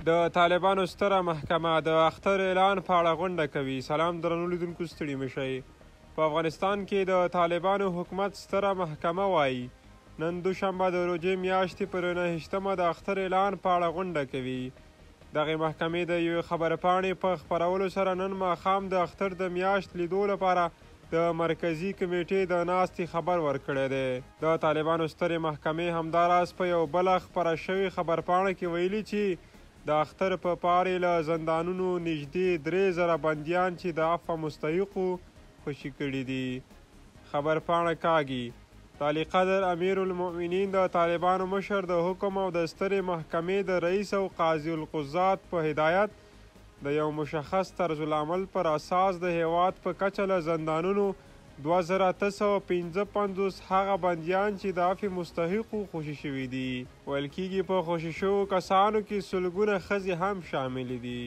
د طالبانو ستره محکمه د اختر اعلان په اړه غونډه کوي. سلام درنو لیدونکو، ستړي مه شئ. په افغانستان کې د طالبانو حکومت ستره محکمه وایي نن دوشنبه د روژې میاشتې پر 9مه د اختر اعلان په اړه غونډه کوي. دغې محکمې د یوې خبرپاڼې په خپرولو سره نن ماښام د اختر د میاشت لیدو لپاره د مرکزي کمیټې د ناستې خبر ورکړی دی. د طالبانو سترې محکمې همداراز په یو بله خپره شوې خبرپاڼه کې ویلي چې د اختر په پارې له زندانونو نږدې 3000 بندیان چې د عفو مستحقو خوشي کړي دي. خبرپاڼه کاږي تعالی قدر امیر المؤمنین د طالبانو مشر د حکم او د سترې محکمې د رئیس او قاضي القضات په هدایت د یو مشخص طرز العمل پر اساس د هیواد په کچه له زندانونو 2855 هغه بندیان چې د عفو مستحقو خوشي شوي دي. ویل کېږي په خوشي شوو کسانو کې سلګونه ښځې هم شاملې دي.